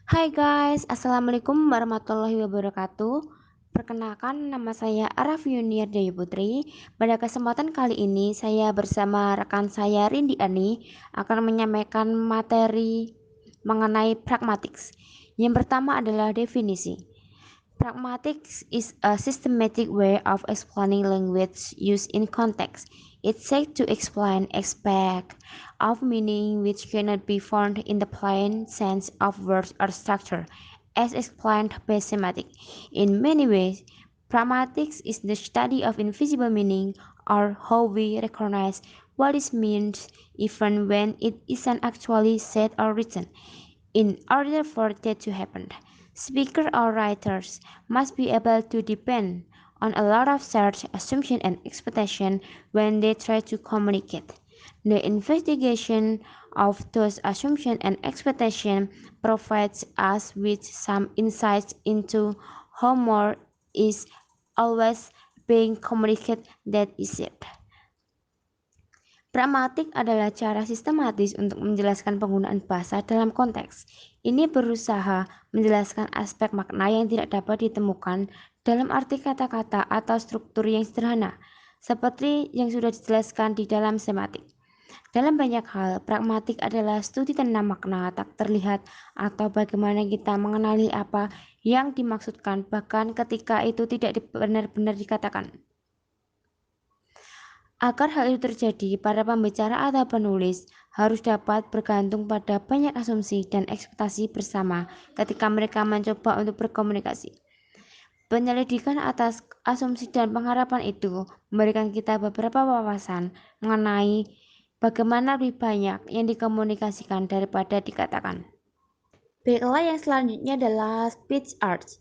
Hai guys, Assalamualaikum warahmatullahi wabarakatuh. Perkenalkan, nama saya Araf Yunir Dewi Putri. Pada kesempatan kali ini, saya bersama rekan saya Rindi Ani akan menyampaikan materi mengenai pragmatics. Yang pertama adalah definisi. Pragmatics is a systematic way of explaining language used in context. It seeks to explain aspects of meaning which cannot be found in the plain sense of words or structure, as explained by semantics. In many ways, pragmatics is the study of invisible meaning, or how we recognize what is meant even when it isn't actually said or written. In order for that to happen, speakers or writers must be able to depend on a lot of such assumption and expectation when they try to communicate. The investigation of those assumptions and expectations provides us with some insights into how more is always being communicated that is it. Pragmatik adalah cara sistematis untuk menjelaskan penggunaan bahasa dalam konteks. Ini berusaha menjelaskan aspek makna yang tidak dapat ditemukan dalam arti kata-kata atau struktur yang sederhana, seperti yang sudah dijelaskan di dalam semantik. Dalam banyak hal, pragmatik adalah studi tentang makna tak terlihat atau bagaimana kita mengenali apa yang dimaksudkan bahkan ketika itu tidak benar-benar dikatakan. Agar hal itu terjadi, para pembicara atau penulis harus dapat bergantung pada banyak asumsi dan ekspektasi bersama ketika mereka mencoba untuk berkomunikasi. Penyelidikan atas asumsi dan pengharapan itu memberikan kita beberapa wawasan mengenai bagaimana lebih banyak yang dikomunikasikan daripada dikatakan. Baiklah, yang selanjutnya adalah speech arts.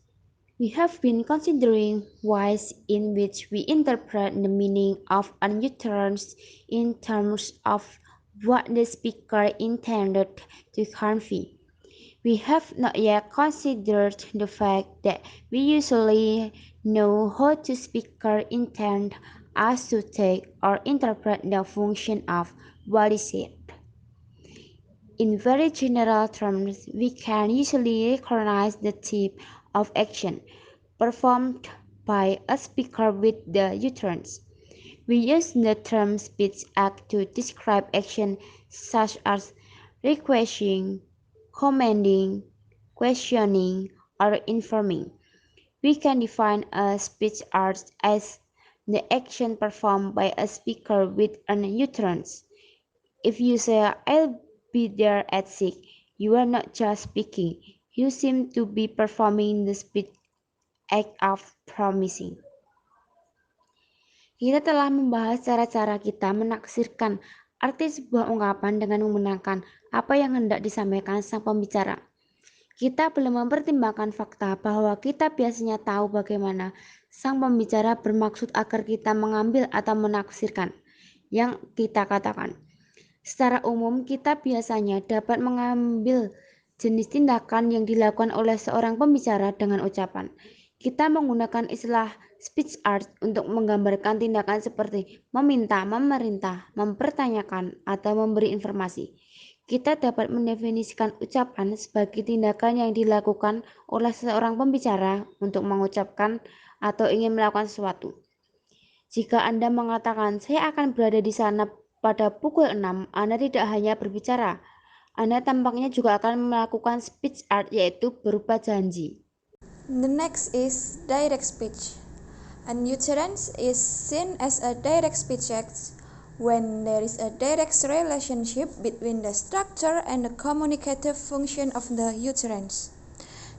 We have been considering ways in which we interpret the meaning of utterance in terms of what the speaker intended to convey. We have not yet considered the fact that we usually know how the speaker intends us to take or interpret the function of what is said. In very general terms, we can usually recognize the type of action performed by a speaker with the utterance. We use the term speech act to describe action such as requesting, commanding, questioning, or informing. We can define a speech art as the action performed by a speaker with an utterance. If you say, I'll be there at 6, you are not just speaking, you seem to be performing the speech act of promising. Kita telah membahas cara-cara kita menaksirkan arti sebuah ungkapan dengan menggunakan apa yang hendak disampaikan sang pembicara. Kita belum mempertimbangkan fakta bahwa kita biasanya tahu bagaimana sang pembicara bermaksud agar kita mengambil atau menaksirkan yang kita katakan. Secara umum, kita biasanya dapat mengambil jenis tindakan yang dilakukan oleh seorang pembicara dengan ucapan. Kita menggunakan istilah speech art untuk menggambarkan tindakan seperti meminta, memerintah, mempertanyakan, atau memberi informasi. Kita dapat mendefinisikan ucapan sebagai tindakan yang dilakukan oleh seorang pembicara untuk mengucapkan atau ingin melakukan sesuatu. Jika Anda mengatakan, saya akan berada di sana pada pukul 6, Anda tidak hanya berbicara, Anda tampaknya juga akan melakukan speech art, yaitu berupa janji. The next is direct speech. An utterance is seen as a direct speech act when there is a direct relationship between the structure and the communicative function of the utterance.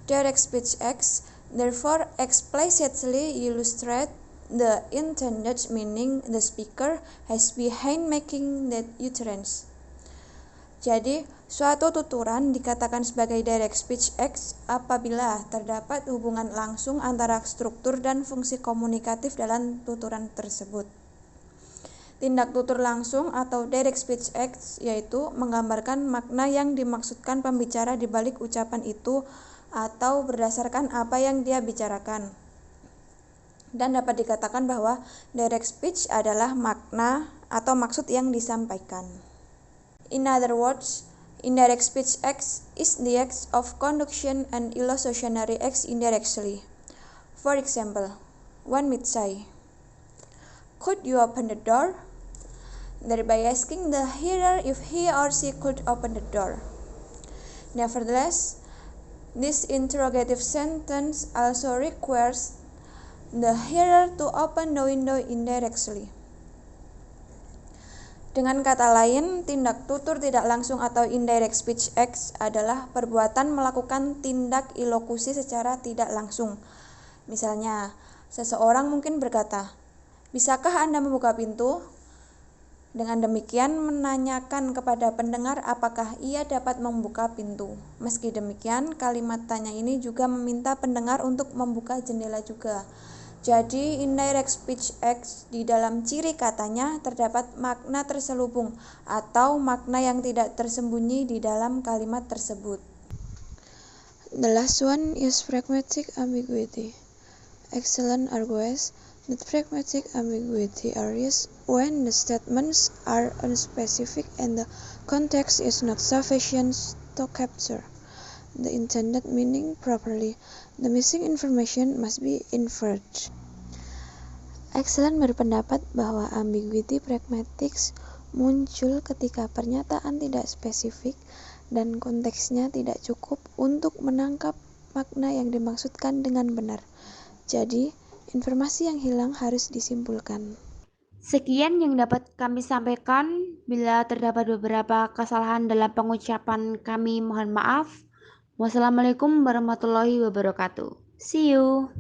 Direct speech acts therefore explicitly illustrate the intended meaning the speaker has behind making that utterance. Jadi, suatu tuturan dikatakan sebagai direct speech act apabila terdapat hubungan langsung antara struktur dan fungsi komunikatif dalam tuturan tersebut. Tindak tutur langsung atau direct speech acts yaitu menggambarkan makna yang dimaksudkan pembicara di balik ucapan itu atau berdasarkan apa yang dia bicarakan. Dan dapat dikatakan bahwa direct speech adalah makna atau maksud yang disampaikan. In other words, Indirect speech acts is the act of conduction and illusionary acts indirectly. For example, one might say, "Could you open the door?" thereby asking the hearer if he or she could open the door. Nevertheless, this interrogative sentence also requires the hearer to open the window indirectly. Dengan kata lain, tindak tutur tidak langsung atau indirect speech acts adalah perbuatan melakukan tindak ilokusi secara tidak langsung. Misalnya, seseorang mungkin berkata, "Bisakah Anda membuka pintu?" Dengan demikian menanyakan kepada pendengar apakah ia dapat membuka pintu. Meski demikian, kalimat tanya ini juga meminta pendengar untuk membuka jendela juga. Jadi, indirect speech acts di dalam ciri katanya terdapat makna terselubung atau makna yang tidak tersembunyi di dalam kalimat tersebut. The last one is pragmatic ambiguity. Excellent argues that pragmatic ambiguity arises when the statements are unspecific and the context is not sufficient to capture the intended meaning properly. The missing information must be inferred. Excellent berpendapat bahwa ambiguity pragmatics muncul ketika pernyataan tidak spesifik dan konteksnya tidak cukup untuk menangkap makna yang dimaksudkan dengan benar. Jadi, informasi yang hilang harus disimpulkan. Sekian yang dapat kami sampaikan. Bila terdapat beberapa kesalahan dalam pengucapan kami, mohon maaf. Wassalamualaikum warahmatullahi wabarakatuh. See you.